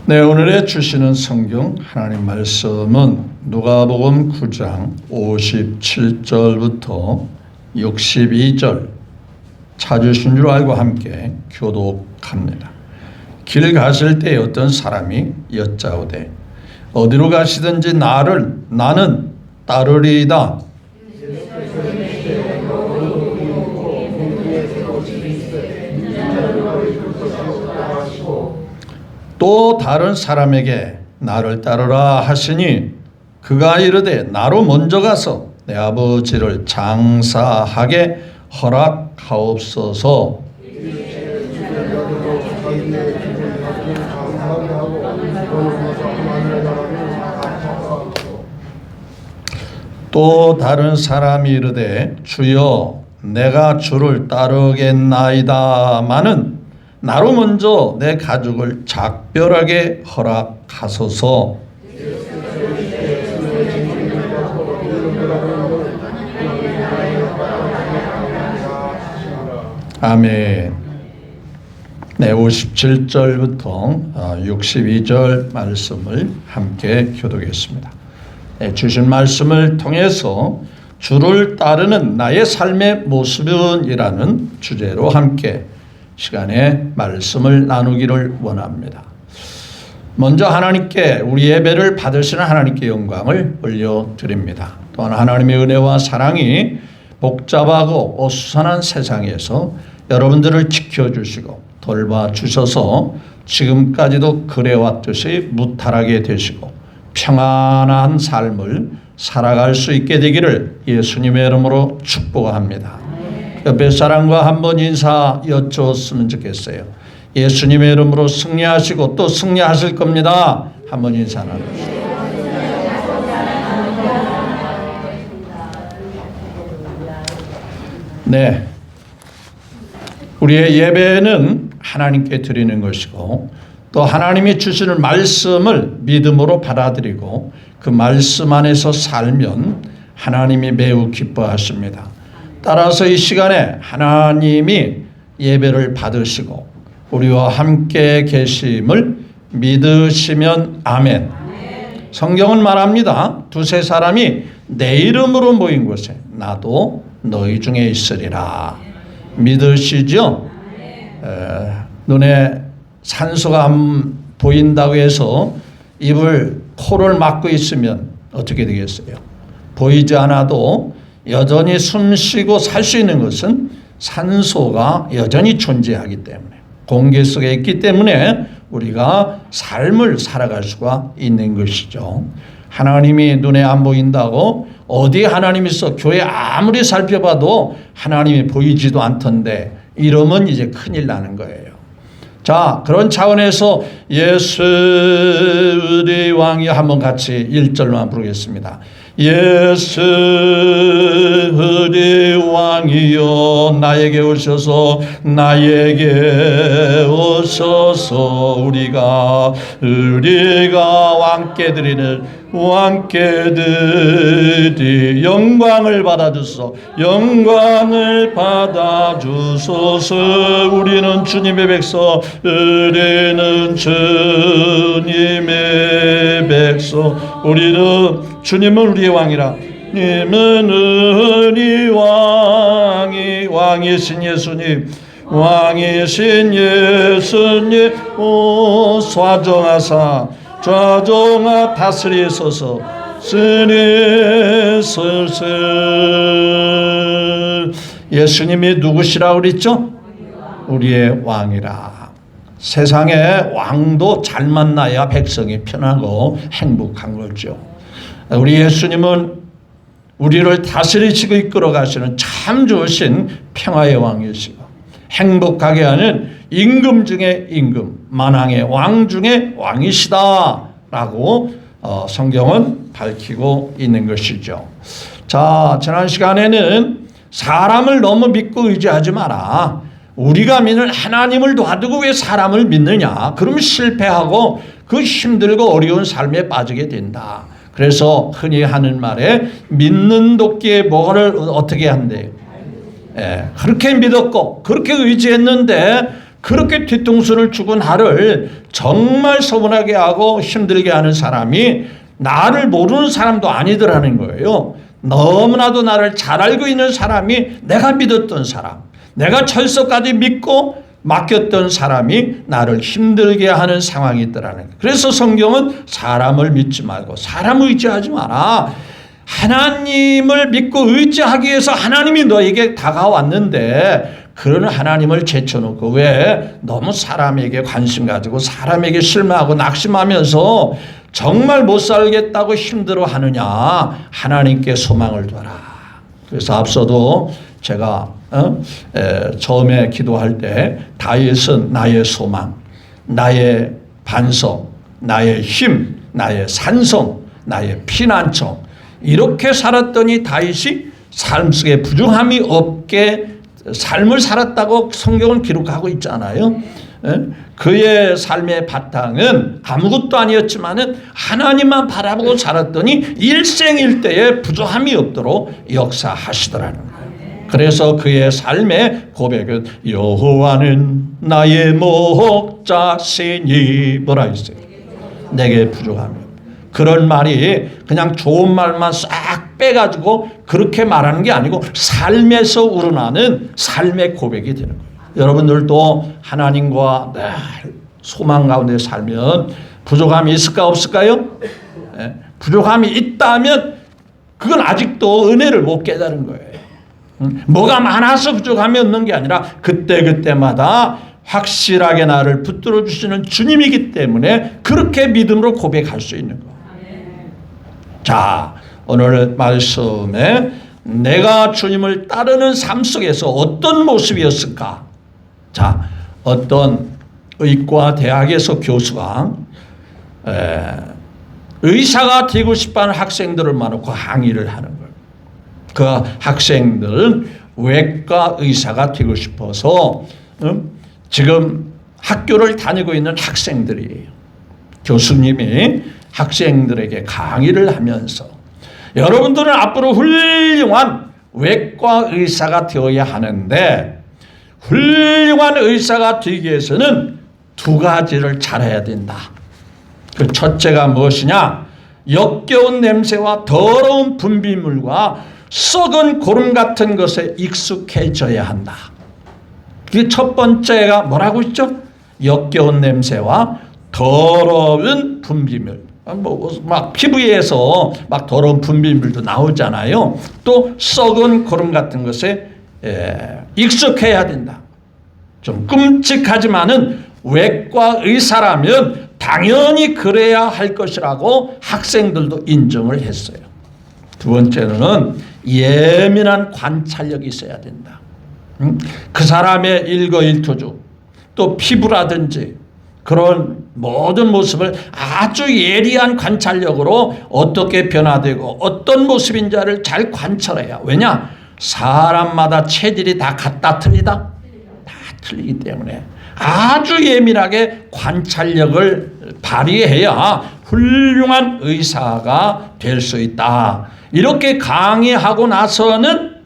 네, 오늘의 주시는 성경 하나님 말씀은 누가복음 9장 57절부터 62절 찾으신 줄 알고 함께 교독합니다. 길 가실 때 어떤 사람이 여짜오되 어디로 가시든지 나는 따르리이다. 또 다른 사람에게 나를 따르라 하시니 그가 이르되 나로 먼저 가서 내 아버지를 장사하게 허락하옵소서. 또 다른 사람이 이르되 주여 내가 주를 따르겠나이다마는 나로 먼저 내 가족을 작별하게 허락하소서. 아멘. 네, 57절부터 62절 말씀을 함께 교독했습니다. 네, 주신 말씀을 통해서 주를 따르는 나의 삶의 모습은이라는 주제로 함께 시간에 말씀을 나누기를 원합니다. 먼저 하나님께 우리 예배를 받으시는 하나님께 영광을 올려드립니다. 또한 하나님의 은혜와 사랑이 복잡하고 어수선한 세상에서 여러분들을 지켜주시고 돌봐주셔서 지금까지도 그래왔듯이 무탈하게 되시고 평안한 삶을 살아갈 수 있게 되기를 예수님의 이름으로 축복합니다. 옆에 사람과 한번 인사 여쭈었으면 좋겠어요. 예수님의 이름으로 승리하시고 또 승리하실 겁니다. 한번 인사 나누시죠. 네, 우리의 예배는 하나님께 드리는 것이고 또 하나님이 주시는 말씀을 믿음으로 받아들이고 그 말씀 안에서 살면 하나님이 매우 기뻐하십니다. 따라서 이 시간에 하나님이 예배를 받으시고 우리와 함께 계심을 믿으시면 아멘. 성경은 말합니다. 두세 사람이 내 이름으로 모인 곳에 나도 너희 중에 있으리라. 믿으시죠? 눈에 산소가 안 보인다고 해서 입을 코를 막고 있으면 어떻게 되겠어요? 보이지 않아도 여전히 숨 쉬고 살 수 있는 것은 산소가 여전히 존재하기 때문에 공기 속에 있기 때문에 우리가 삶을 살아갈 수가 있는 것이죠. 하나님이 눈에 안 보인다고 어디 하나님이 있어 교회 아무리 살펴봐도 하나님이 보이지도 않던데 이러면 이제 큰일 나는 거예요. 자, 그런 차원에서 예수 우리 왕이 한번 같이 1절만 부르겠습니다. 예수 우리 왕이여 나에게 오셔서 우리가 왕께 드리 영광을 받아주소서. 우리는 주님의 백성 우리는 주님은 우리의 왕이라. 님은 우리 왕이신 예수님 좌정하 다스리소서. 예수님이 누구시라고 그랬죠? 우리의 왕이라. 세상에 왕도 잘 만나야 백성이 편하고 행복한 거죠. 우리 예수님은 우리를 다스리시고 이끌어 가시는 참 좋으신 평화의 왕이시고 행복하게 하는 임금 중에 임금, 만왕의 왕 중에 왕이시다라고 성경은 밝히고 있는 것이죠. 자, 지난 시간에는 사람을 너무 믿고 의지하지 마라. 우리가 믿는 하나님을 놔두고 왜 사람을 믿느냐? 그러면 실패하고 그 힘들고 어려운 삶에 빠지게 된다. 그래서 흔히 하는 말에 믿는 도끼에 뭐를 어떻게 한대요? 그렇게 믿었고 그렇게 의지했는데 그렇게 뒤통수를 주고 나를 정말 서운하게 하고 힘들게 하는 사람이 나를 모르는 사람도 아니더라는 거예요. 너무나도 나를 잘 알고 있는 사람이, 내가 믿었던 사람, 내가 철석까지 믿고 맡겼던 사람이 나를 힘들게 하는 상황이 있더라는 거예요. 그래서 성경은 사람을 믿지 말고 사람을 의지하지 마라. 하나님을 믿고 의지하기 위해서 하나님이 너에게 다가왔는데 그런 하나님을 제쳐놓고 왜 너무 사람에게 관심 가지고 사람에게 실망하고 낙심하면서 정말 못 살겠다고 힘들어하느냐. 하나님께 소망을 둬라. 그래서 앞서도 제가 처음에 기도할 때 다윗은 나의 소망, 나의 반석, 나의 힘, 나의 산성, 나의 피난처, 이렇게 살았더니 다윗이 삶 속에 부족함이 없게 삶을 살았다고 성경은 기록하고 있잖아요. 그의 삶의 바탕은 아무것도 아니었지만은 하나님만 바라보고 살았더니 일생일대에 부족함이 없도록 역사하시더라는 거예요. 그래서 그의 삶의 고백은 여호와는 나의 목자시니 뭐라 했어요? 내게 부족함이 없다. 그런 말이 그냥 좋은 말만 싹 빼가지고 그렇게 말하는 게 아니고 삶에서 우러나는 삶의 고백이 되는 거예요. 여러분들도 하나님과 늘 소망 가운데 살면 부족함이 있을까 없을까요? 부족함이 있다면 그건 아직도 은혜를 못 깨달은 거예요. 뭐가 많아서 부족함이 없는 게 아니라 그때그때마다 확실하게 나를 붙들어 주시는 주님이기 때문에 그렇게 믿음으로 고백할 수 있는 거예요. 자, 오늘 말씀에 내가 주님을 따르는 삶 속에서 어떤 모습이었을까? 자, 어떤 의과 대학에서 교수가 의사가 되고 싶어하는 학생들을 모아놓고 항의를 하는 거예요. 그 학생들은 외과 의사가 되고 싶어서 지금 학교를 다니고 있는 학생들이에요. 교수님이 학생들에게 강의를 하면서 여러분들은 앞으로 훌륭한 외과 의사가 되어야 하는데 훌륭한 의사가 되기 위해서는 두 가지를 잘해야 된다. 그 첫째가 무엇이냐? 역겨운 냄새와 더러운 분비물과 썩은 고름 같은 것에 익숙해져야 한다. 그 첫 번째가 뭐라고 했죠? 역겨운 냄새와 더러운 분비물. 막 피부에서 막 더러운 분비물도 나오잖아요. 또 썩은 고름 같은 것에 익숙해야 된다. 좀 끔찍하지만은 외과 의사라면 당연히 그래야 할 것이라고 학생들도 인정을 했어요. 두 번째는 예민한 관찰력이 있어야 된다. 그 사람의 일거일투족, 또 피부라든지 그런 모든 모습을 아주 예리한 관찰력으로 어떻게 변화되고 어떤 모습인지를 잘 관찰해야. 왜냐? 사람마다 체질이 다 같다 틀리다? 다 틀리기 때문에 아주 예민하게 관찰력을 발휘해야 훌륭한 의사가 될 수 있다. 이렇게 강의하고 나서는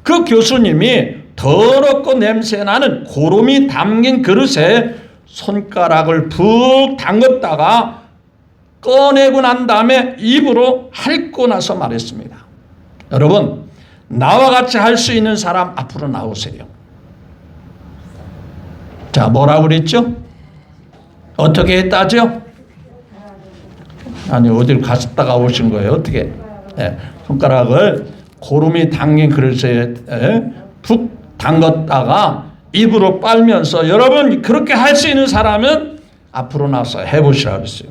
그 교수님이 더럽고 냄새나는 고름이 담긴 그릇에 손가락을 푹 담갔다가 꺼내고 난 다음에 입으로 핥고 나서 말했습니다. 여러분, 나와 같이 할 수 있는 사람 앞으로 나오세요. 자, 뭐라고 그랬죠? 어떻게 했다죠? 아니, 어디를 갔다가 오신 거예요? 어떻게? 손가락을 고름이 담긴 그릇에 푹 담갔다가 입으로 빨면서, 여러분 그렇게 할 수 있는 사람은 앞으로 나서 해보시라고 그랬어요.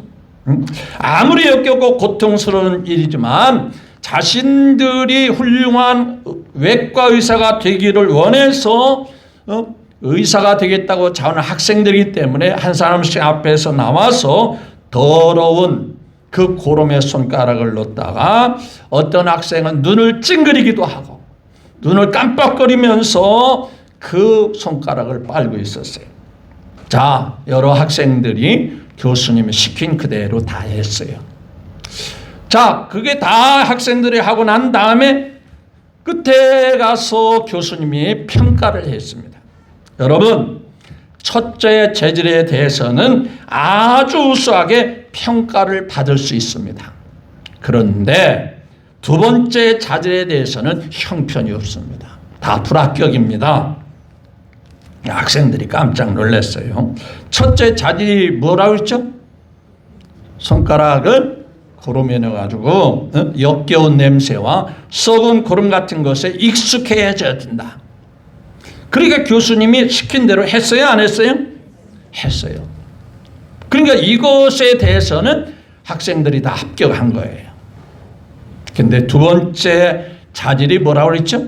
아무리 역겹고 고통스러운 일이지만 자신들이 훌륭한 외과 의사가 되기를 원해서 의사가 되겠다고 자원하는 학생들이기 때문에 한 사람씩 앞에서 나와서 더러운 그 고름에 손가락을 넣다가 어떤 학생은 눈을 찡그리기도 하고 눈을 깜빡거리면서 그 손가락을 빨고 있었어요. 자, 여러 학생들이 교수님이 시킨 그대로 다 했어요. 자, 그게 다 학생들이 하고 난 다음에 끝에 가서 교수님이 평가를 했습니다. 여러분, 첫째 재질에 대해서는 아주 우수하게 평가를 받을 수 있습니다. 그런데 두 번째 자질에 대해서는 형편이 없습니다. 다 불합격입니다. 학생들이 깜짝 놀랐어요. 첫째 자질이 뭐라고 했죠? 손가락을 고름에 넣어가지고 역겨운 냄새와 썩은 고름 같은 것에 익숙해져야 된다. 그러니까 교수님이 시킨 대로 했어요? 안 했어요? 했어요. 그러니까 이것에 대해서는 학생들이 다 합격한 거예요. 근데 두 번째 자질이 뭐라고 그랬죠?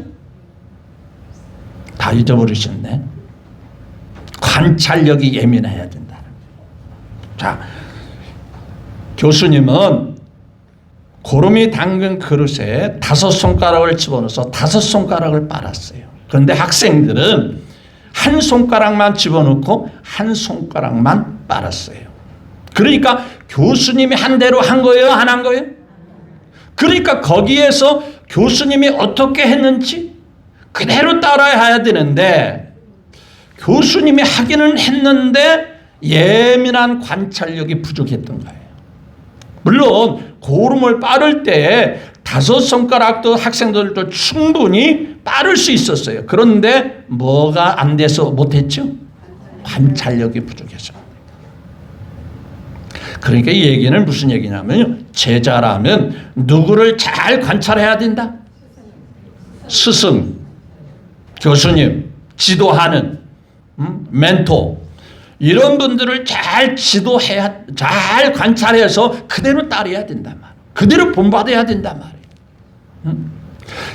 다 잊어버리셨네. 관찰력이 예민해야 된다. 자, 교수님은 고름이 담근 그릇에 5손가락을 집어넣어서 5손가락을 빨았어요. 그런데 학생들은 한 손가락만 집어넣고 한 손가락만 빨았어요. 그러니까 교수님이 한 대로 한 거예요? 안 한 거예요? 그러니까 거기에서 교수님이 어떻게 했는지 그대로 따라야 되는데 교수님이 하기는 했는데 예민한 관찰력이 부족했던 거예요. 물론 고름을 빠를 때 5손가락도 학생들도 충분히 빠를 수 있었어요. 그런데 뭐가 안 돼서 못했죠? 관찰력이 부족해서. 그러니까 이 얘기는 무슨 얘기냐면요. 제자라면 누구를 잘 관찰해야 된다? 스승, 교수님, 지도하는 멘토 이런 분들을 잘 지도해야, 잘 관찰해서 그대로 따라야 된단 말이에요. 그대로 본받아야 된단 말이에요.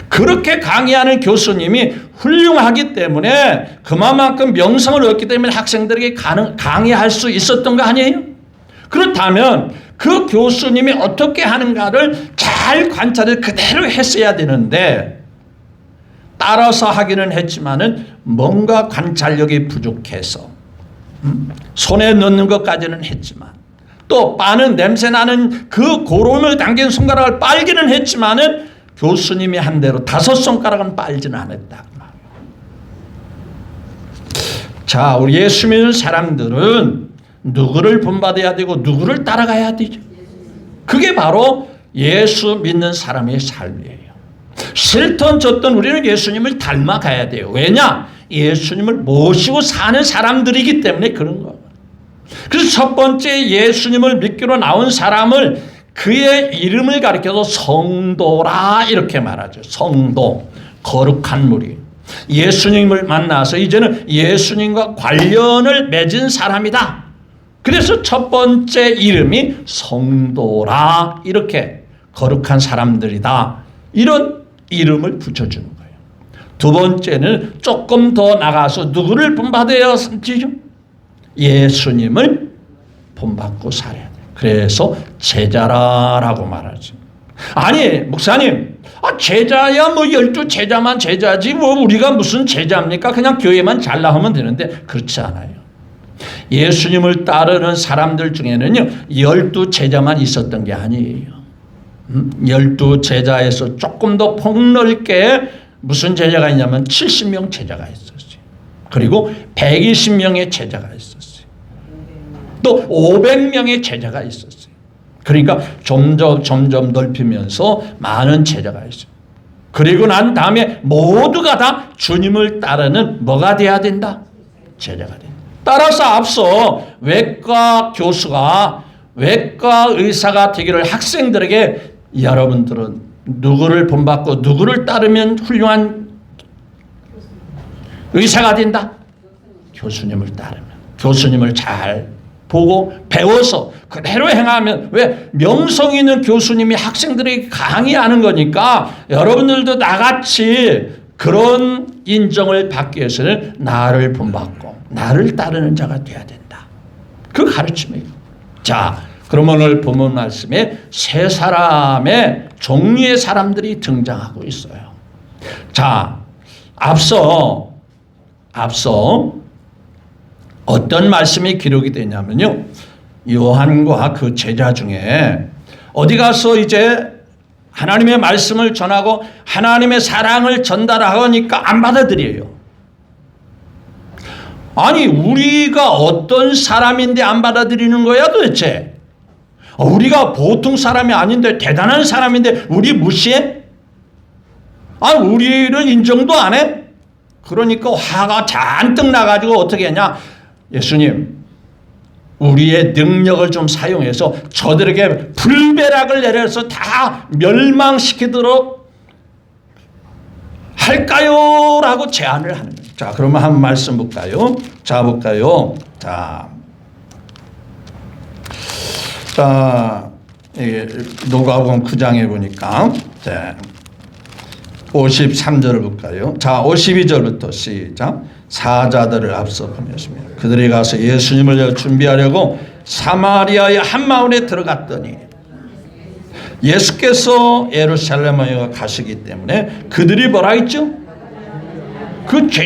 그렇게 강의하는 교수님이 훌륭하기 때문에 그만큼 명성을 얻기 때문에 학생들에게 강의할 수 있었던 거 아니에요? 그렇다면 그 교수님이 어떻게 하는가를 잘 관찰을 그대로 했어야 되는데 따라서 하기는 했지만은 뭔가 관찰력이 부족해서 손에 넣는 것까지는 했지만 또 빠는 냄새 나는 그 고름을 담긴 손가락을 빨기는 했지만은 교수님이 한 대로 5손가락은 빨지는 않았다. 자, 우리 예수 믿는 사람들은 누구를 본받아야 되고 누구를 따라가야 되죠? 그게 바로 예수 믿는 사람의 삶이에요. 싫든 좋든 우리는 예수님을 닮아가야 돼요. 왜냐? 예수님을 모시고 사는 사람들이기 때문에 그런 거예요. 그래서 첫 번째 예수님을 믿기로 나온 사람을 그의 이름을 가리켜서 성도라 이렇게 말하죠. 성도, 거룩한 무리. 예수님을 만나서 이제는 예수님과 관련을 맺은 사람이다. 그래서 첫 번째 이름이 성도라 이렇게 거룩한 사람들이다. 이런 이름을 붙여주는 거예요. 두 번째는 조금 더 나가서 누구를 본받아야 하지요? 예수님을 본받고 살아야 돼요. 그래서 제자라라고 말하죠. 아니 목사님, 제자야 뭐 12제자만 제자지 뭐 우리가 무슨 제자입니까? 그냥 교회만 잘 나오면 되는데 그렇지 않아요. 예수님을 따르는 사람들 중에는요 12제자만 있었던 게 아니에요. 12제자에서 조금 더 폭넓게 무슨 제자가 있냐면 70명 제자가 있었어요. 그리고 120명의 제자가 있었어요. 또 500명의 제자가 있었어요. 그러니까 점점 넓히면서 많은 제자가 있어요. 그리고 난 다음에 모두가 다 주님을 따르는 뭐가 돼야 된다? 제자가 된다. 따라서 앞서 외과 교수가 외과 의사가 되기를 학생들에게 여러분들은 누구를 본받고 누구를 따르면 훌륭한 의사가 된다? 교수님을 따르면. 교수님을 잘 보고 배워서 그대로 행하면, 왜? 명성 있는 교수님이 학생들에게 강의하는 거니까 여러분들도 나같이 그런 인정을 받기 위해서는 나를 본받고 나를 따르는 자가 돼야 된다. 그 가르침이에요. 자, 그럼 오늘 본문 말씀에 세 사람의 종류의 사람들이 등장하고 있어요. 자, 앞서 어떤 말씀이 기록이 되냐면요. 요한과 그 제자 중에 어디 가서 이제 하나님의 말씀을 전하고 하나님의 사랑을 전달하니까 안 받아들여요. 아니 우리가 어떤 사람인데 안 받아들이는 거야 도대체? 우리가 보통 사람이 아닌데 대단한 사람인데 우리 무시해? 우리를 인정도 안 해? 그러니까 화가 잔뜩 나가지고 어떻게 했냐? 예수님, 우리의 능력을 좀 사용해서 저들에게 불벼락을 내려서 다 멸망시키도록 할까요? 라고 제안을 하는 거예요. 자, 그러면 한 말씀 볼까요? 자, 볼까요? 자, 누가복음 9장에 보니까, 자, 53절을 볼까요? 자, 52절부터 시작. 사자들을 앞서 보냈습니다. 그들이 가서 예수님을 준비하려고 사마리아의 한 마을에 들어갔더니 예수께서 예루살렘에 가시기 때문에 그들이 뭐라 했죠?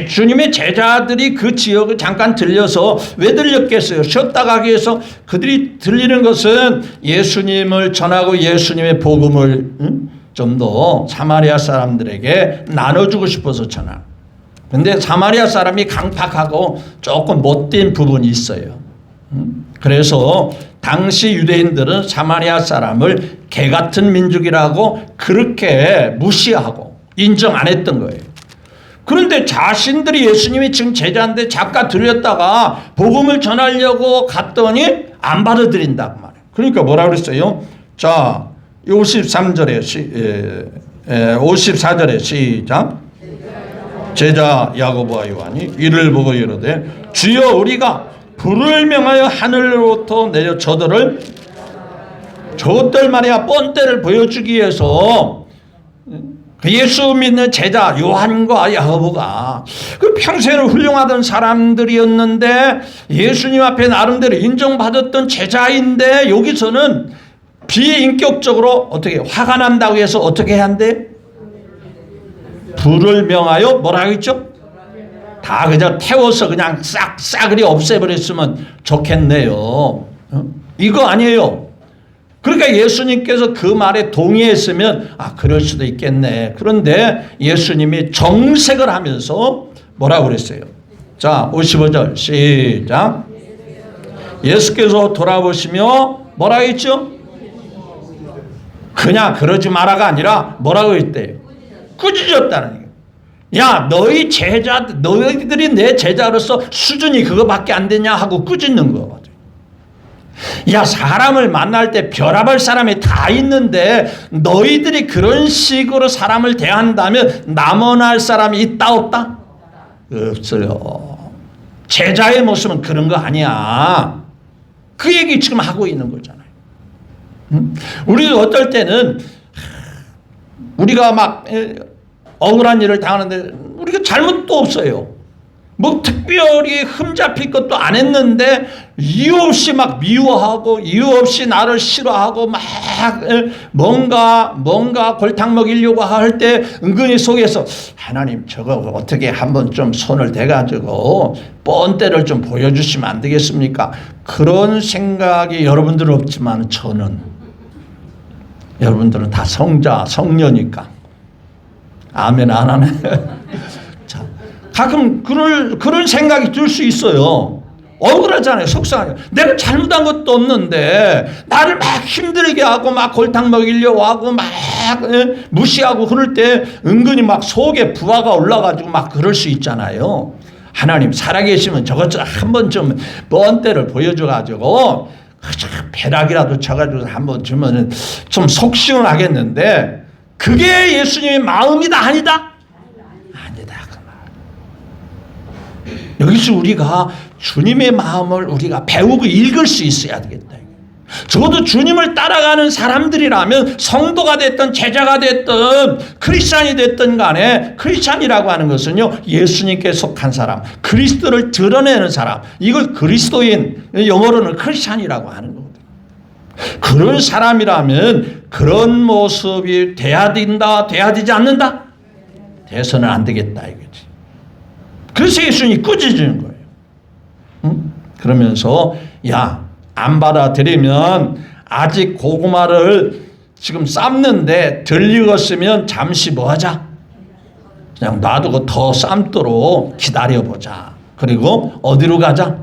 주님의 제자들이 그 지역을 잠깐 들려서 왜 들렸겠어요? 쉬었다 가기 위해서. 그들이 들리는 것은 예수님을 전하고 예수님의 복음을 좀 더 사마리아 사람들에게 나눠주고 싶어서 전하. 근데 사마리아 사람이 강팍하고 조금 못된 부분이 있어요. 그래서 당시 유대인들은 사마리아 사람을 개 같은 민족이라고 그렇게 무시하고 인정 안 했던 거예요. 그런데 자신들이 예수님이 지금 제자인데 잠깐 들렸다가 복음을 전하려고 갔더니 안 받아들인다고 말해요. 그러니까 뭐라 그랬어요? 자, 54절에 시작. 제자 야고보와 요한이 이를 보고 이르되 주여 우리가 불을 명하여 하늘로부터 내려 저들 말이야 뻔때를 보여주기 위해서 예수 믿는 제자 요한과 야고보가 그 평생을 훌륭하던 사람들이었는데 예수님 앞에 나름대로 인정받았던 제자인데 여기서는 비인격적으로 어떻게 화가 난다고 해서 어떻게 해야 한대? 불을 명하여 뭐라고 했죠? 다 그냥 태워서 그냥 싸그리 없애버렸으면 좋겠네요. 이거 아니에요. 그러니까 예수님께서 그 말에 동의했으면 그럴 수도 있겠네. 그런데 예수님이 정색을 하면서 뭐라고 그랬어요? 자, 55절 시작. 예수께서 돌아보시며 뭐라고 했죠? 그냥 그러지 마라가 아니라 뭐라고 했대요? 꾸짖었다는 거예요. 야, 너희들이 내 제자로서 수준이 그거밖에 안 되냐 하고 꾸짖는 거거든. 야, 사람을 만날 때 별아볼 사람이 다 있는데 너희들이 그런 식으로 사람을 대한다면 남원할 사람이 있다 없다? 없어요. 제자의 모습은 그런 거 아니야. 그 얘기 지금 하고 있는 거잖아요. 우리도 어떨 때는 우리가 막 억울한 일을 당하는데 우리가 잘못도 없어요. 뭐 특별히 흠잡힐 것도 안 했는데 이유 없이 막 미워하고 이유 없이 나를 싫어하고 막 뭔가 골탕 먹이려고 할 때 은근히 속에서 하나님 저거 어떻게 한번 좀 손을 대가지고 뻔때를 좀 보여주시면 안 되겠습니까? 그런 생각이 여러분들은 없지만 저는 여러분들은 다 성녀니까 아멘 안 하네. 자, 가끔 그런 생각이 들 수 있어요. 억울하잖아요. 속상해요. 내가 잘못한 것도 없는데 나를 막 힘들게 하고 막 골탕 먹이려고 하고 막 무시하고 그럴 때 은근히 막 속에 부하가 올라가지고 막 그럴 수 있잖아요. 하나님 살아계시면 저것 한번 좀 뻔때를 보여줘가지고 배락이라도 쳐가지고 한번 주면은 좀 속 시원하겠는데 그게 예수님의 마음이다 아니다? 아니다 그 말. 여기서 우리가 주님의 마음을 우리가 배우고 읽을 수 있어야 되겠다. 적어도 주님을 따라가는 사람들이라면 성도가 됐든 제자가 됐든 크리스찬이 됐든 간에 크리스찬이라고 하는 것은요 예수님께 속한 사람, 그리스도를 드러내는 사람, 이걸 그리스도인, 영어로는 크리스찬이라고 하는 거거든요. 그런 사람이라면 그런 모습이 돼야 된다, 돼야 되지 않는다? 돼서는 안 되겠다 이거지. 그래서 예수님이 꾸짖는 거예요. 응? 그러면서 안 받아들이면 아직 고구마를 지금 삶는데 덜 익었으면 잠시 뭐 하자? 그냥 놔두고 더 삶도록 기다려보자. 그리고 어디로 가자?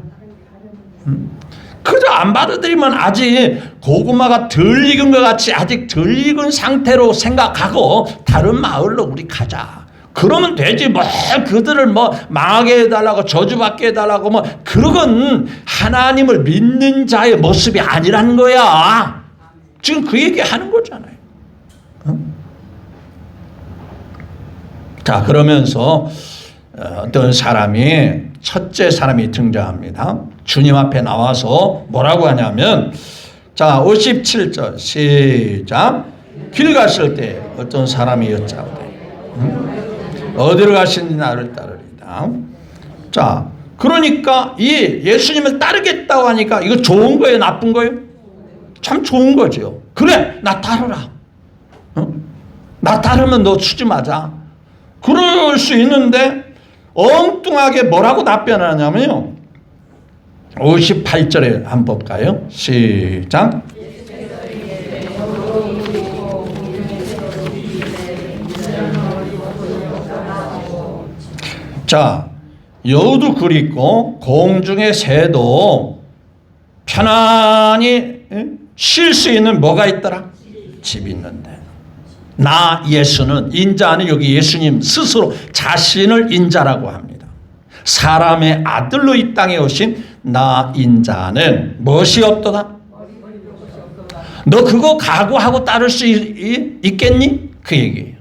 그저 안 받아들이면 아직 고구마가 덜 익은 것 같이 아직 덜 익은 상태로 생각하고 다른 마을로 우리 가자. 그러면 되지. 뭐 그들을 뭐 망하게 해달라고 저주받게 해달라고 뭐 그건 하나님을 믿는 자의 모습이 아니라는 거야. 지금 그 얘기 하는 거잖아요. 자, 그러면서 어떤 사람이 첫째 사람이 등장합니다. 주님 앞에 나와서 뭐라고 하냐면 자 57절 시작. 길 가실 때 어떤 사람이 여짜오되 어디로 가시는지 나를 따르리다. 자, 그러니까 이 예수님을 따르겠다고 하니까 이거 좋은 거예요, 나쁜 거예요? 참 좋은 거죠. 그래, 나 따르라. 나 따르면 너 추심하자. 그럴 수 있는데 엉뚱하게 뭐라고 답변하냐면요. 58절에 한번 볼까요? 시작. 자, 여우도 그립고 공중의 새도 편안히 쉴 수 있는 뭐가 있더라? 집이 있는데 나 예수는 인자는 여기 예수님 스스로 자신을 인자라고 합니다. 사람의 아들로 이 땅에 오신 나 인자는 무엇이 없도다? 너 그거 각오하고 따를 수 있겠니? 그 얘기예요.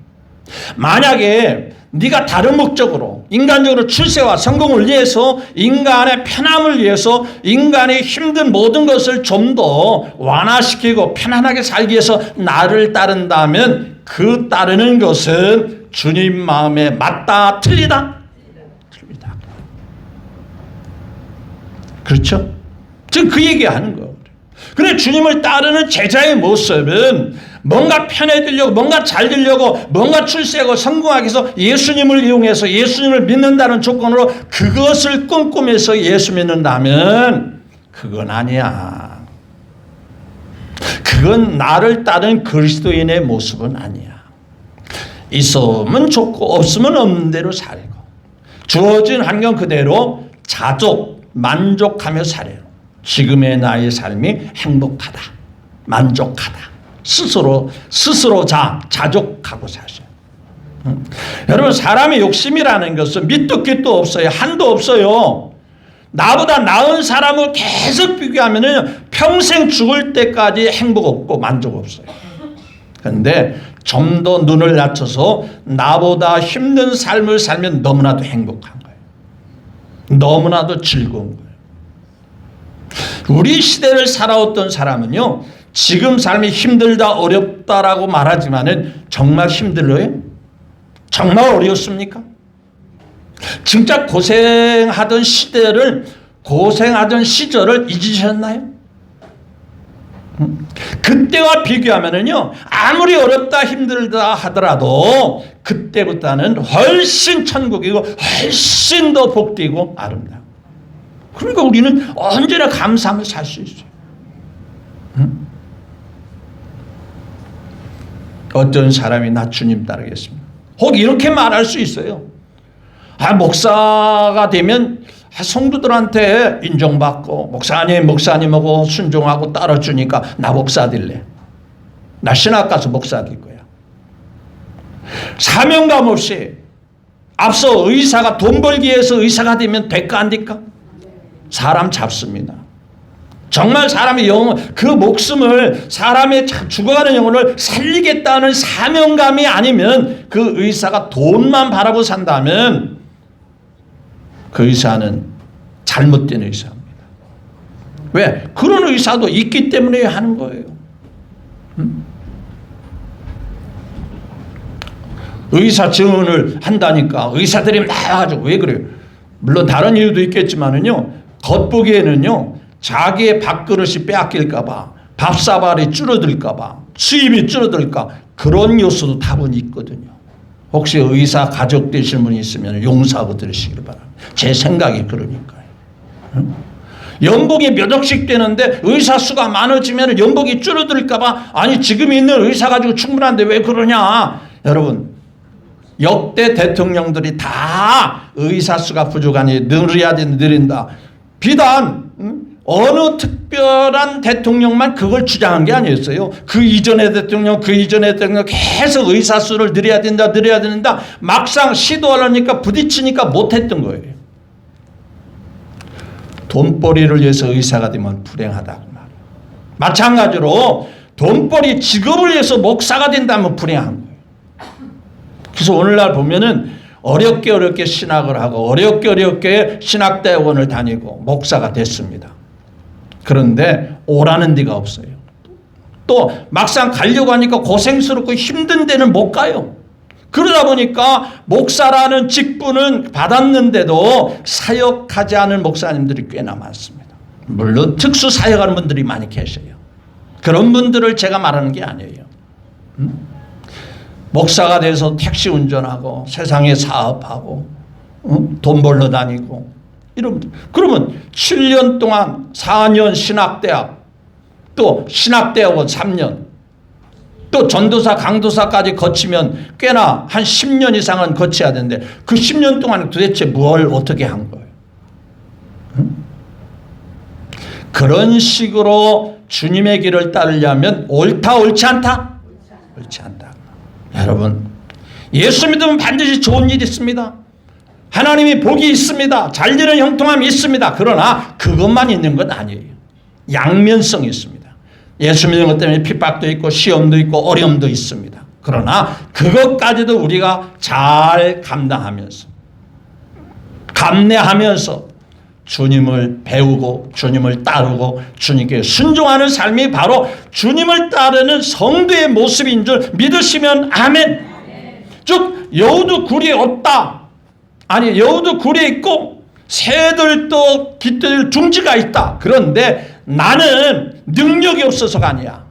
만약에 네가 다른 목적으로 인간적으로 출세와 성공을 위해서 인간의 편함을 위해서 인간의 힘든 모든 것을 좀 더 완화시키고 편안하게 살기 위해서 나를 따른다면 그 따르는 것은 주님 마음에 맞다 틀리다? 틀리다. 그렇죠? 지금 그 얘기하는 거예요. 그래 주님을 따르는 제자의 모습은 뭔가 편해지려고 뭔가 잘 되려고 뭔가 출세하고 성공하기 위해서 예수님을 이용해서 예수님을 믿는다는 조건으로 그것을 꿈꾸면서 예수 믿는다면 그건 아니야. 그건 나를 따른 그리스도인의 모습은 아니야. 있으면 좋고 없으면 없는 대로 살고 주어진 환경 그대로 자족 만족하며 살아요. 지금의 나의 삶이 행복하다. 만족하다. 스스로 자족하고 사셔요. 여러분 사람의 욕심이라는 것은 밑도 끝도 없어요. 한도 없어요. 나보다 나은 사람을 계속 비교하면 평생 죽을 때까지 행복 없고 만족 없어요. 그런데 좀 더 눈을 낮춰서 나보다 힘든 삶을 살면 너무나도 행복한 거예요. 너무나도 즐거운 거예요. 우리 시대를 살아왔던 사람은요. 지금 삶이 힘들다 어렵다라고 말하지만은 정말 힘들어요? 정말 어려웠습니까? 진짜 고생하던 시절을 잊으셨나요? 그때와 비교하면은요 아무리 어렵다 힘들다 하더라도 그때보다는 훨씬 천국이고 훨씬 더 복되고 아름다워. 그러니까 우리는 언제나 감사하며 살 수 있어요. 어떤 사람이 나 주님 따르겠습니다. 혹 이렇게 말할 수 있어요. 목사가 되면 성도들한테 인정받고 목사님하고 순종하고 따라주니까 나 목사 될래. 나 신학 가서 목사 될 거야. 사명감 없이 앞서 의사가 돈 벌기 위해서 의사가 되면 될까 안 될까? 사람 잡습니다. 정말 사람의 영혼, 그 목숨을 사람의 죽어가는 영혼을 살리겠다는 사명감이 아니면 그 의사가 돈만 바라고 산다면 그 의사는 잘못된 의사입니다. 왜? 그런 의사도 있기 때문에 하는 거예요. 의사 증언을 한다니까 의사들이 나와가지고 왜 그래요? 물론 다른 이유도 있겠지만은요, 겉보기에는요, 자기의 밥그릇이 빼앗길까봐, 밥사발이 줄어들까봐, 수입이 줄어들까, 그런 요소도 다분 있거든요. 혹시 의사 가족 되실 분이 있으면 용서하고 들으시길 바랍니다. 제 생각이 그러니까요. 연봉이 몇 억씩 되는데 의사 수가 많아지면 연봉이 줄어들까봐, 아니 지금 있는 의사 가지고 충분한데 왜 그러냐. 여러분 역대 대통령들이 다 의사수가 부족하니 느린다. 비단 어느 특별한 대통령만 그걸 주장한 게 아니었어요. 그 이전의 대통령 계속 의사수를 늘려야 된다. 막상 시도하려니까 부딪히니까 못했던 거예요. 돈벌이를 위해서 의사가 되면 불행하다고 말이에요. 마찬가지로 돈벌이 직업을 위해서 목사가 된다면 불행한 거예요. 그래서 오늘날 보면은 어렵게 신학을 하고 어렵게 신학대학원을 다니고 목사가 됐습니다. 그런데 오라는 데가 없어요. 또 막상 가려고 하니까 고생스럽고 힘든 데는 못 가요. 그러다 보니까 목사라는 직분은 받았는데도 사역하지 않은 목사님들이 꽤나 많습니다. 물론 특수 사역하는 분들이 많이 계셔요. 그런 분들을 제가 말하는 게 아니에요. 목사가 돼서 택시 운전하고 세상에 사업하고 돈 벌러 다니고 이런, 그러면 7년 동안 4년 신학대학, 또 신학대학원 3년, 또 전도사 강도사까지 거치면 꽤나 한 10년 이상은 거쳐야 되는데 그 10년 동안 도대체 뭘 어떻게 한 거예요? 그런 식으로 주님의 길을 따르려면 옳다 옳지 않다? 옳지 않다. 여러분, 예수 믿으면 반드시 좋은 일이 있습니다. 하나님이 복이 있습니다. 잘되는 형통함이 있습니다. 그러나 그것만 있는 건 아니에요. 양면성이 있습니다. 예수 믿는 것 때문에 핍박도 있고 시험도 있고 어려움도 있습니다. 그러나 그것까지도 우리가 잘 감당하면서 감내하면서 주님을 배우고 주님을 따르고 주님께 순종하는 삶이 바로 주님을 따르는 성도의 모습인 줄 믿으시면 아멘. 즉 여우도 굴이 없다. 아니, 여우도 굴에 있고 새들도 깃들 둥지가 있다. 그런데 나는 능력이 없어서가 아니야.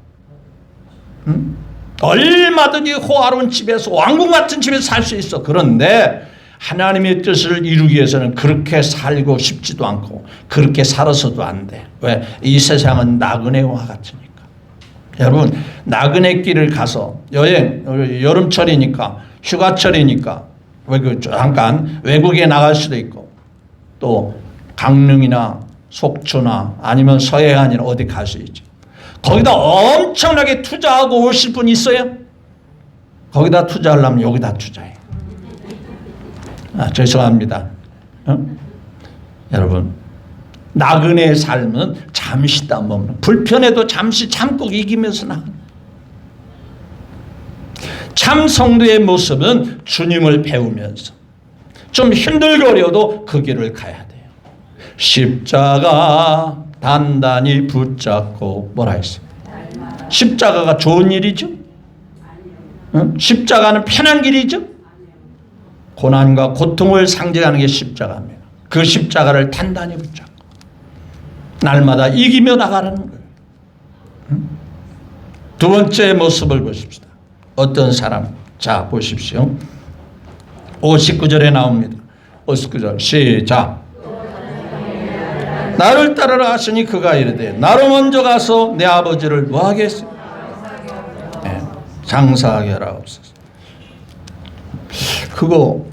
얼마든지 호화로운 집에서 왕궁 같은 집에서 살 수 있어. 그런데 하나님의 뜻을 이루기 위해서는 그렇게 살고 싶지도 않고 그렇게 살아서도 안 돼. 왜? 이 세상은 나그네와 같으니까. 여러분, 나그네 길을 가서 여름철이니까 휴가철이니까 잠깐 외국에 나갈 수도 있고 또 강릉이나 속초나 아니면 서해안이나 어디 갈 수 있죠. 거기다 엄청나게 투자하고 오실 분 있어요? 거기다 투자하려면 여기다 투자해. 죄송합니다. 여러분, 나그네의 삶은 잠시 땀먹는, 불편해도 잠시 참고 이기면서 나가는. 참 성도의 모습은 주님을 배우면서 좀 힘들거려도 그 길을 가야 돼요. 십자가 단단히 붙잡고 뭐라 했어요? 십자가가 좋은 일이죠? 십자가는 편한 길이죠? 고난과 고통을 상징하는 게 십자가입니다. 그 십자가를 단단히 붙잡고 날마다 이기며 나가라는 거예요. 두 번째 모습을 보십시다. 어떤 사람? 자, 보십시오. 59절에 나옵니다. 59절 시작. 나를 따르라 하시니 그가 이르되 나로 먼저 가서 내 아버지를 뭐 하겠어요? 네, 장사하게 하라옵소서. 그거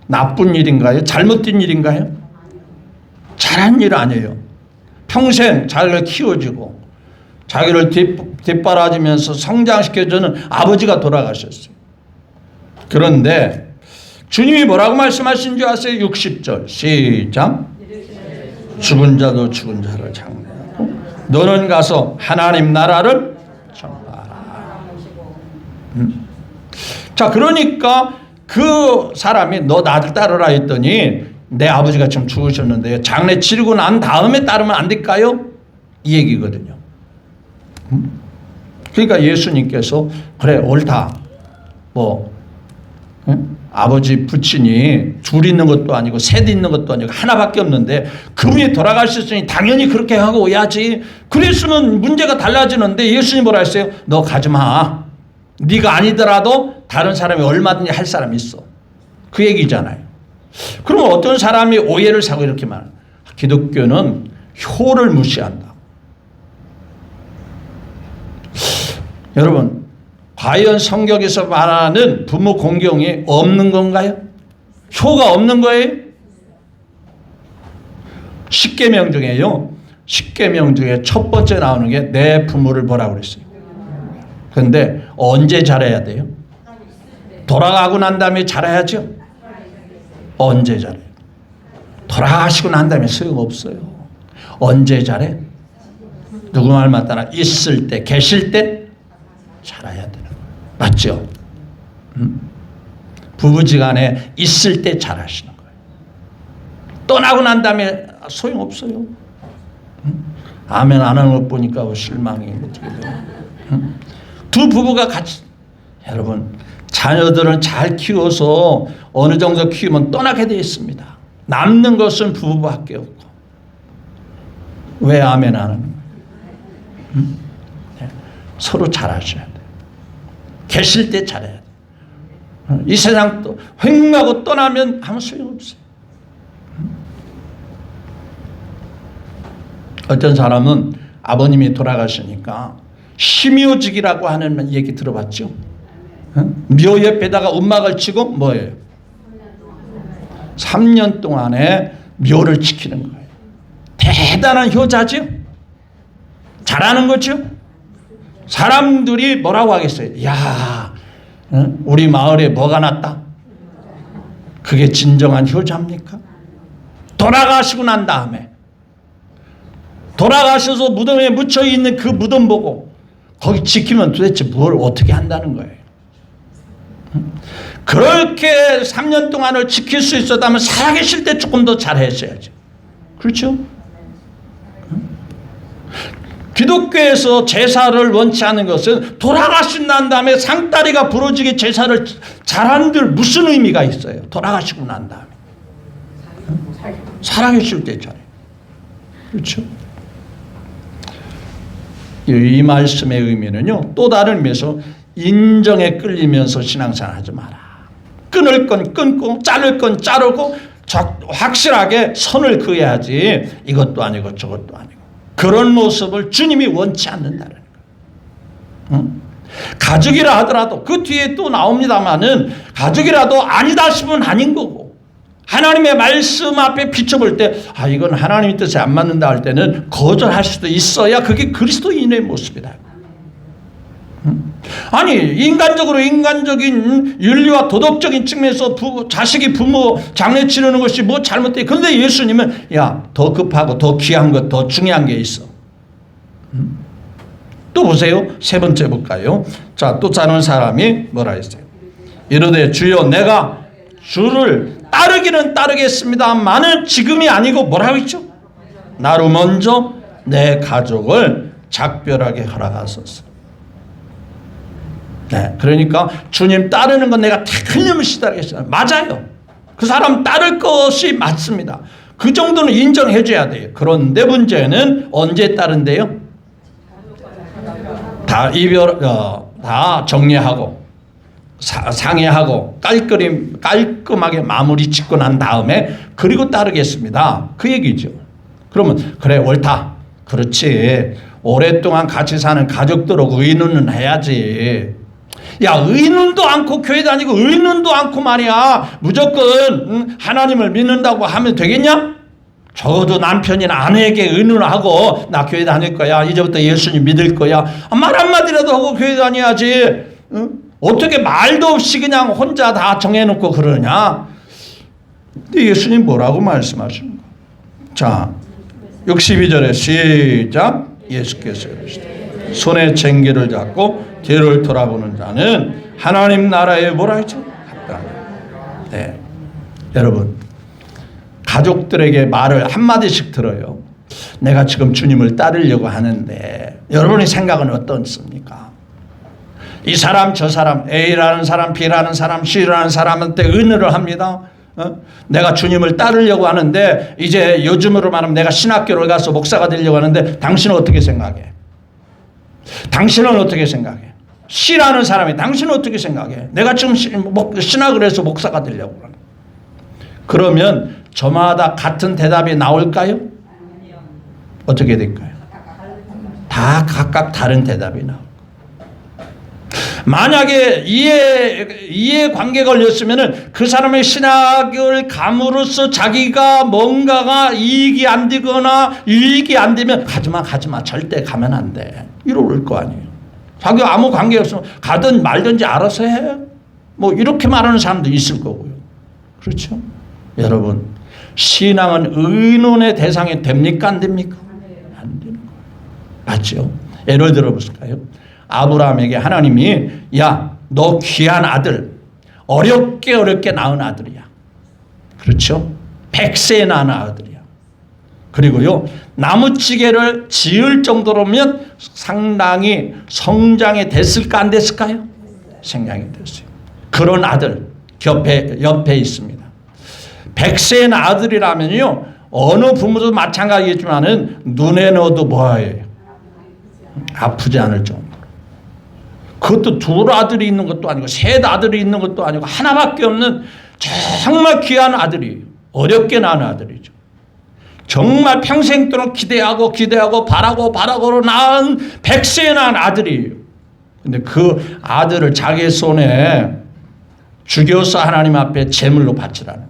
나쁜 일인가요? 잘못된 일인가요? 잘한 일 아니에요. 평생 자기를 키워주고 자기를 뒷바라지면서 성장시켜주는 아버지가 돌아가셨어요. 그런데 주님이 뭐라고 말씀하신 줄 아세요? 60절 시작. 죽은 자도 죽은 자를 장래하고 너는 가서 하나님 나라를 전파하라. 자, 그러니까 그 사람이 너 나를 따르라 했더니 내 아버지가 지금 죽으셨는데 장례 치르고 난 다음에 따르면 안 될까요? 이 얘기거든요. 그러니까 예수님께서 그래 옳다. 아버지 부친이 둘 있는 것도 아니고 셋 있는 것도 아니고 하나밖에 없는데 그분이 돌아가셨으니 당연히 그렇게 하고 오야지. 그랬으면 문제가 달라지는데 예수님이 뭐라 했어요? 너 가지 마. 네가 아니더라도 다른 사람이 얼마든지 할 사람이 있어. 그 얘기잖아요. 그러면 어떤 사람이 오해를 사고 이렇게 말해요. 기독교는 효를 무시한다. 여러분, 과연 성경에서 말하는 부모 공경이 없는 건가요? 효가 없는 거예요? 10계명 중에요. 10계명 중에 첫 번째 나오는 게 내 부모를 보라고 그랬어요. 그런데 언제 잘해야 돼요? 돌아가고 난 다음에 잘해야죠. 언제 잘해? 돌아가시고 난 다음에 소용없어요. 언제 잘해? 누구 말 맞다나 있을 때, 계실 때 잘해야 되는 거예요. 맞죠? 부부지간에 있을 때 잘하시는 거예요. 떠나고 난 다음에 소용없어요. 아멘 안 하는 것 보니까 실망이 어떻게 돼요? 두 부부가 같이, 여러분 자녀들은 잘 키워서 어느 정도 키우면 떠나게 되어 있습니다. 남는 것은 부부밖에 없고. 왜 아멘 안 하는 거예요? 네. 서로 잘하셔야 돼요. 계실 때 잘해야 돼요. 이 세상 또 횡하고 떠나면 아무 소용없어요. 어떤 사람은 아버님이 돌아가시니까 심요직이라고 하는 얘기 들어봤죠? 묘 옆에다가 움막을 치고 뭐예요? 3년 동안에 묘를 지키는 거예요. 대단한 효자죠? 잘하는 거죠? 사람들이 뭐라고 하겠어요? 야, 우리 마을에 뭐가 났다? 그게 진정한 효자입니까? 돌아가시고 난 다음에 돌아가셔서 무덤에 묻혀있는 그 무덤 보고 거기 지키면 도대체 뭘 어떻게 한다는 거예요? 그렇게 3년 동안을 지킬 수 있었다면 살아계실 때 조금 더 잘했어야죠. 그렇죠? 기독교에서 제사를 원치 않는 것은 돌아가신 난 다음에 상다리가 부러지게 제사를 잘한들 무슨 의미가 있어요? 돌아가시고 난 다음에 살아계실 때 잘해. 그렇죠? 이 말씀의 의미는요, 또 다른 의미에서 인정에 끌리면서 신앙생활 하지 마라. 끊을 건 끊고 자를 건 자르고 확실하게 선을 그어야지. 이것도 아니고 저것도 아니고. 그런 모습을 주님이 원치 않는다는 거예요. 가족이라 하더라도 그 뒤에 또 나옵니다마는 가족이라도 아니다 싶으면 아닌 거고, 하나님의 말씀 앞에 비춰볼 때 이건 하나님의 뜻에 안 맞는다 할 때는 거절할 수도 있어야 그게 그리스도인의 모습이다. 아니 인간적인 윤리와 도덕적인 측면에서 자식이 부모 장례 치르는 것이 뭐 잘못돼. 그런데 예수님은 더 급하고 더 귀한 것, 더 중요한 게 있어. 또 보세요. 세 번째 볼까요? 자, 또 자는 사람이 뭐라 했어요? 이르되 주여 내가 주를 따르기는 따르겠습니다만은 지금이 아니고 뭐라고 했죠? 나로 먼저 내 가족을 작별하게 허락하소서. 네, 그러니까 주님 따르는 건 내가 틀림없이 따르겠어요. 맞아요. 그 사람 따를 것이 맞습니다. 그 정도는 인정해 줘야 돼요. 그런데 문제는 언제 따른대요? 다 다 정리하고 상의하고 깔끔하게 마무리 짓고 난 다음에 그리고 따르겠습니다. 그 얘기죠. 그러면 그래 옳다. 그렇지. 오랫동안 같이 사는 가족들하고 의논은 해야지. 의논도 않고 교회 다니고 의논도 않고 말이야 무조건 하나님을 믿는다고 하면 되겠냐? 적어도 남편이나 아내에게 의논하고 나 교회 다닐 거야. 이제부터 예수님 믿을 거야. 말 한마디라도 하고 교회 다녀야지. 어떻게 말도 없이 그냥 혼자 다 정해놓고 그러냐? 근데 예수님 뭐라고 말씀하시는 거야? 자, 62절에 시작. 예수께서 이르시되 손에 쟁기를 잡고 뒤를 돌아보는 자는 하나님 나라에 뭐라 했죠? 갔다. 네, 여러분 가족들에게 말을 한마디씩 들어요. 내가 지금 주님을 따르려고 하는데 여러분의 생각은 어떻습니까? 이 사람 저 사람 A라는 사람 B라는 사람 C라는 사람한테 의논을 합니다. 내가 주님을 따르려고 하는데 이제 요즘으로 말하면 내가 신학교를 가서 목사가 되려고 하는데 당신은 어떻게 생각해? 당신은 어떻게 생각해? C라는 사람이 당신은 어떻게 생각해? 내가 지금 신학을 해서 목사가 되려고 하는. 그러면 저마다 같은 대답이 나올까요? 어떻게 될까요? 다 각각 다른 대답이 나옵니다. 만약에 이해 관계가 걸렸으면은 그 사람의 신학을 감으로써 자기가 뭔가가 이익이 안 되거나 유익이 안 되면 가지마 절대 가면 안 돼 이럴 거 아니에요. 자기가 아무 관계 없으면 가든 말든지 알아서 해 뭐 이렇게 말하는 사람도 있을 거고요. 그렇죠? 여러분 신앙은 의논의 대상이 됩니까 안 됩니까? 안 되는 거예요. 맞죠? 예를 들어 보실까요? 아브라함에게 하나님이 야, 너 귀한 아들 어렵게 낳은 아들이야. 그렇죠? 100세에 낳은 아들이야. 그리고요 나무찌개를 지을 정도로면 상당히 성장이 됐을까 안 됐을까요? 성장이 됐어요. 그런 아들 옆에 있습니다. 100세의 아들이라면요 어느 부모도 마찬가지겠지만은 눈에 넣어도 뭐예요? 아프지 않을 정도. 그것도 둘 아들이 있는 것도 아니고 셋 아들이 있는 것도 아니고 하나밖에 없는 정말 귀한 아들이에요. 어렵게 낳은 아들이죠. 정말 평생 동안 기대하고 바라고 낳은 100세에 낳은 아들이에요. 근데 그 아들을 자기 손에 죽여서 하나님 앞에 제물로 바치라는.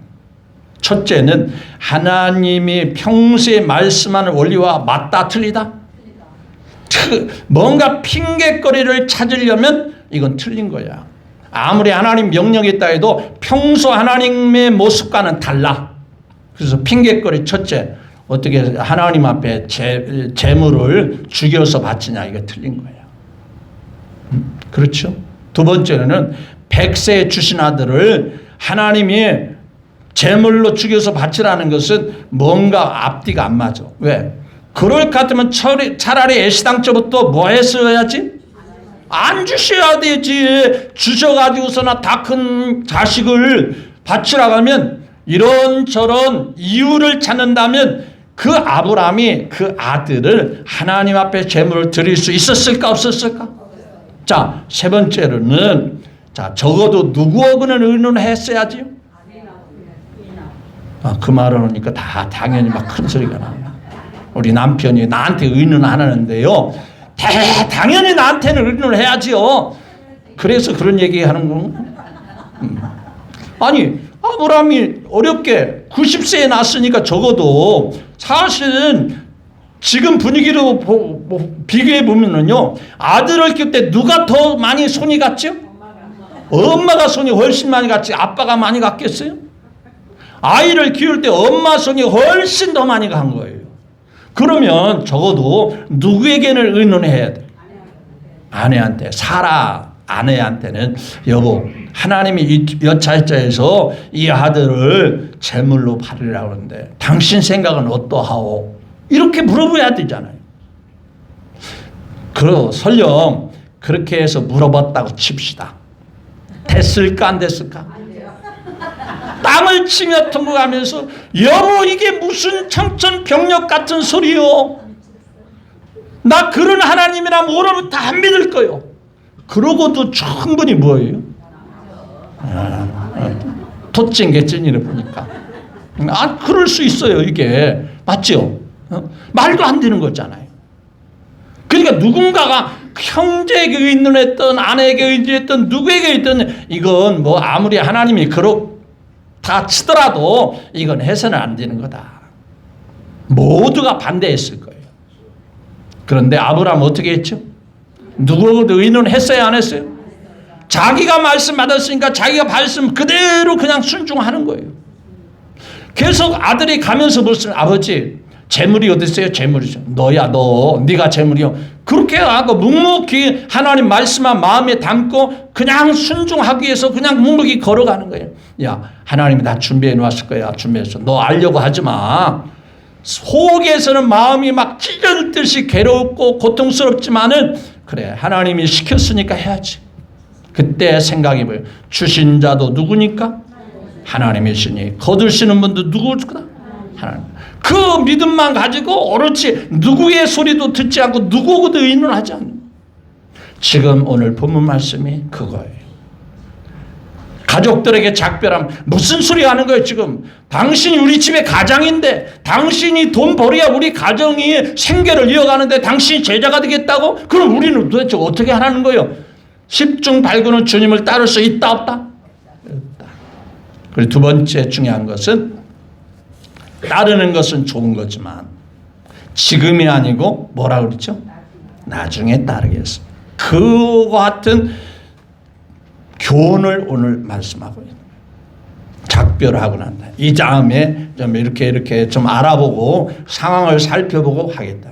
첫째는 하나님이 평소에 말씀하는 원리와 맞다 틀리다? 뭔가 핑계거리를 찾으려면 이건 틀린 거야. 아무리 하나님 명령이 있다 해도 평소 하나님의 모습과는 달라. 그래서 핑계거리 첫째 어떻게 하나님 앞에 제물을 죽여서 바치냐 이거 틀린 거야. 그렇죠? 두 번째는 100세에 주신 아들을 하나님이 제물로 죽여서 바치라는 것은 뭔가 앞뒤가 안 맞아. 왜? 그럴 것 같으면 차라리 애시당초부터 뭐 했어야지? 안 주셔야 되지. 주셔가지고서나 다 큰 자식을 바치라고 하면 이런저런 이유를 찾는다면 그 아브라함이 그 아들을 하나님 앞에 제물을 드릴 수 있었을까 없었을까? 자, 세 번째로는 자 적어도 누구하고는 의논했어야지요. 그 말을 하니까 다 당연히 막 큰 소리가 나요. 우리 남편이 나한테 의논 안 하는데요. 당연히 나한테는 의논을 해야지요. 그래서 그런 얘기 하는 거. 아니 아브라함이 어렵게 90세에 낳았으니까 적어도 사실은 지금 분위기로 비교해 보면은요 아들을 키울 때 누가 더 많이 손이 갔죠? 엄마가 손이 훨씬 많이 갔지 아빠가 많이 갔겠어요? 아이를 키울 때 엄마 손이 훨씬 더 많이 간 거예요. 그러면 적어도 누구에게는 의논해야 돼? 아내한테. 사라 아내한테는 여보 하나님이 여차저차해서 이 아들을 제물로 바르라고 하는데 당신 생각은 어떠하오? 이렇게 물어봐야 되잖아요. 그리고 설령 그렇게 해서 물어봤다고 칩시다. 됐을까 안 됐을까? 땅을 치며 통곡하면서 여보 이게 무슨 청천벽력 같은 소리요. 나 그런 하나님이라 모르면 다 안 믿을 거요. 그러고도 충분히 뭐예요? 도찐 개찐이를 보니까 그럴 수 있어요. 이게 맞죠? 말도 안 되는 거잖아요. 그러니까 누군가가 형제에게 의논했던 아내에게 의논했던 누구에게 있던 이건 뭐 아무리 하나님이 그렇다 치더라도 이건 해서는 안 되는 거다. 모두가 반대했을 거예요. 그런데 아브라함 어떻게 했죠? 누구하고도 의논했어요 안 했어요? 자기가 말씀 받았으니까 자기가 말씀 그대로 그냥 순종하는 거예요. 계속 아들이 가면서 무슨 아버지 재물이 어디 있어요? 재물이죠. 너야 네가 재물이요. 그렇게 하고 묵묵히 하나님 말씀만 마음에 담고 그냥 순종하기 위해서 그냥 묵묵히 걸어가는 거예요. 야 하나님이 다 준비해 놓았을 거야. 준비해서 너 알려고 하지 마. 속에서는 마음이 막 찢을 듯이 괴롭고 고통스럽지만은 그래 하나님이 시켰으니까 해야지. 그때 생각이 뭐예요? 주신 자도 누구니까? 하나님이시니 거두시는 분도 누구일까? 하나님. 그 믿음만 가지고 오롯이 누구의 소리도 듣지 않고 누구하고도 의논하지 않는. 지금 오늘 본문 말씀이 그거예요. 가족들에게 작별하면 무슨 소리 하는 거예요 지금. 당신이 우리 집의 가장인데 당신이 돈 벌어야 우리 가정이 생계를 이어가는데 당신이 제자가 되겠다고? 그럼 우리는 도대체 어떻게 하라는 거예요? 십중 발구는 주님을 따를 수 있다 없다? 없다. 그리고 두 번째 중요한 것은 따르는 것은 좋은 거지만 지금이 아니고 뭐라 그랬죠? 나중에 따르겠습니다. 그와 같은 교훈을 오늘 말씀하고 있습니다. 작별하고 난다. 이 다음에 좀 이렇게 좀 알아보고 상황을 살펴보고 하겠다.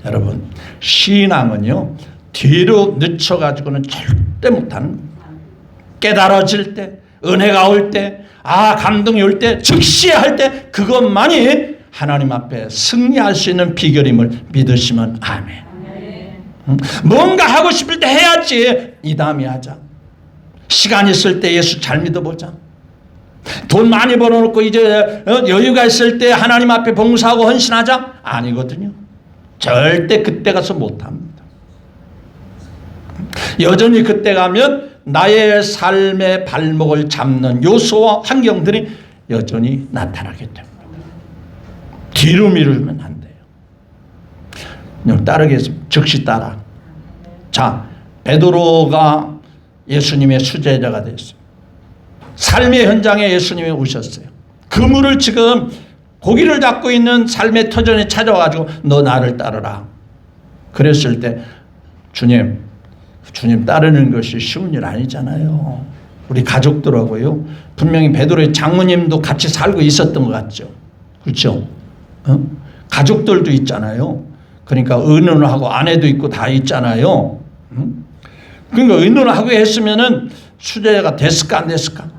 여러분, 신앙은요 뒤로 늦춰가지고는 절대 못하는 거예요. 깨달아질 때, 은혜가 올 때, 감동이 올 때, 즉시 할 때 그것만이 하나님 앞에 승리할 수 있는 비결임을 믿으시면 아멘. 뭔가 하고 싶을 때 해야지. 이 다음에 하자. 시간 있을 때 예수 잘 믿어보자. 돈 많이 벌어놓고 이제 여유가 있을 때 하나님 앞에 봉사하고 헌신하자? 아니거든요. 절대 그때 가서 못합니다. 여전히 그때 가면 나의 삶의 발목을 잡는 요소와 환경들이 여전히 나타나게 됩니다. 뒤로 미루면 안 돼요. 그냥 따르겠습니다. 즉시 따라. 자, 베드로가 예수님의 수제자가 됐어요. 삶의 현장에 예수님이 오셨어요. 그물을 지금 고기를 잡고 있는 삶의 터전에 찾아와가지고 너 나를 따르라. 그랬을 때 주님 따르는 것이 쉬운 일 아니잖아요. 우리 가족들하고요. 분명히 베드로의 장모님도 같이 살고 있었던 것 같죠. 그렇죠? 가족들도 있잖아요. 그러니까 의논하고 아내도 있고 다 있잖아요. 그러니까 의논하고 했으면은 수제자가 됐을까 안 됐을까?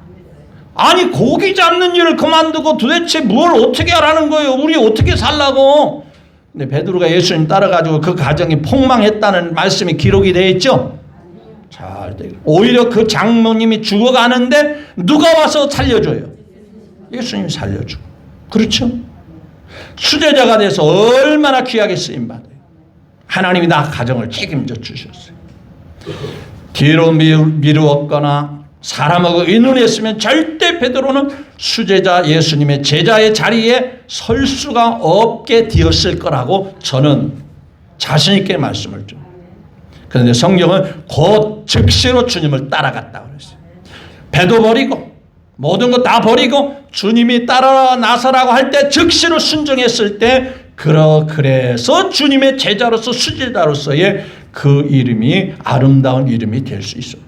아니 고기 잡는 일을 그만두고 도대체 뭘 어떻게 하라는 거예요? 우리 어떻게 살라고? 근데 베드로가 예수님 따라가지고 그 가정이 폭망했다는 말씀이 기록이 되어 있죠. 잘 돼. 오히려 그 장모님이 죽어가는데 누가 와서 살려줘요? 예수님이 살려주고. 그렇죠? 수제자가 돼서 얼마나 귀하게 쓰임받아요. 하나님이 나 가정을 책임져 주셨어요. 뒤로 미루었거나 사람하고 의논했으면 절대 베드로는 수제자 예수님의 제자의 자리에 설 수가 없게 되었을 거라고 저는 자신 있게 말씀을 좀. 그런데 성경은 곧 즉시로 주님을 따라갔다고 그랬어요. 배도 버리고 모든 것 다 버리고 주님이 따라 나서라고 할 때 즉시로 순종했을 때 그래서 주님의 제자로서 수제자로서의 그 이름이 아름다운 이름이 될 수 있었다.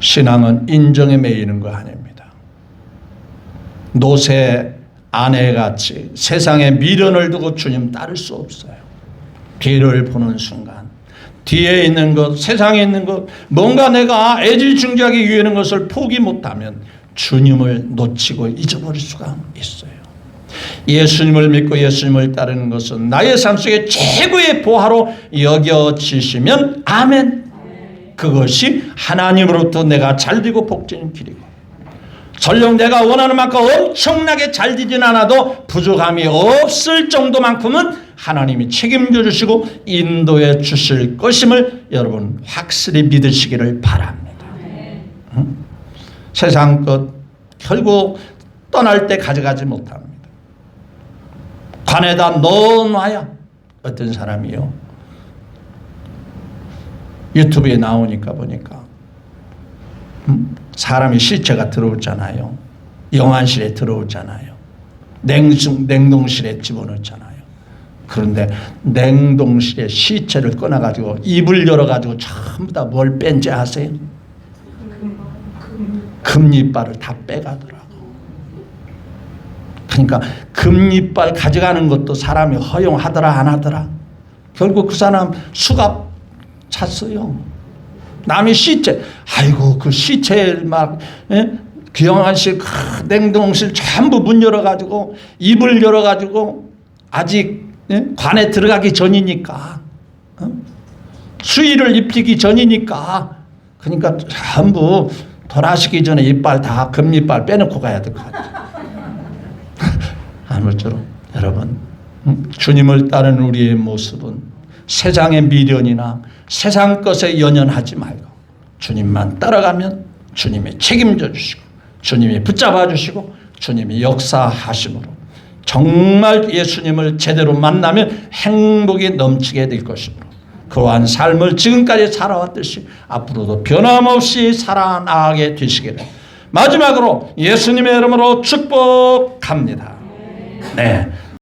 신앙은 인정에 매이는 거 아닙니다. 노새 아내같이 세상에 미련을 두고 주님 따를 수 없어요. 뒤를 보는 순간 뒤에 있는 것, 세상에 있는 것, 뭔가 내가 애지중지하게 위하는 것을 포기 못하면 주님을 놓치고 잊어버릴 수가 있어요. 예수님을 믿고 예수님을 따르는 것은 나의 삶 속에 최고의 보화로 여겨지시면 아멘. 그것이 하나님으로부터 내가 잘되고 복되는 길이고, 설령 내가 원하는 만큼 엄청나게 잘되진 않아도 부족함이 없을 정도만큼은 하나님이 책임져 주시고 인도해 주실 것임을 여러분 확실히 믿으시기를 바랍니다. 세상 것 결국 떠날 때 가져가지 못합니다. 관에다 넣어놔야. 어떤 사람이요, 유튜브에 나오니까 보니까 사람이 시체가 들어오잖아요. 영안실에 들어오잖아요. 냉동실에 집어넣잖아요. 그런데 냉동실에 시체를 꺼내가지고 입을 열어가지고 전부 다 뭘 뺀지 아세요? 금리빨을 다 빼가더라고. 그러니까 금리빨 가져가는 것도 사람이 허용하더라 안 하더라. 결국 그 사람 수갑 찼어요. 남의 시체, 아이고 그 시체 막 귀영한실 냉동실 전부 문 열어가지고 입을 열어가지고 아직 관에 들어가기 전이니까, 수의를 입히기 전이니까, 그러니까 전부 돌아가시기 전에 이빨 다 금리빨 빼놓고 가야 될 것 같아요. 아무쪼록 여러분, 주님을 따르는 우리의 모습은 세상의 미련이나 세상 것에 연연하지 말고 주님만 따라가면 주님이 책임져 주시고 주님이 붙잡아 주시고 주님이 역사하심으로 정말 예수님을 제대로 만나면 행복이 넘치게 될 것이므로 그러한 삶을 지금까지 살아왔듯이 앞으로도 변함없이 살아나가게 되시기를 마지막으로 예수님의 이름으로 축복합니다. 네.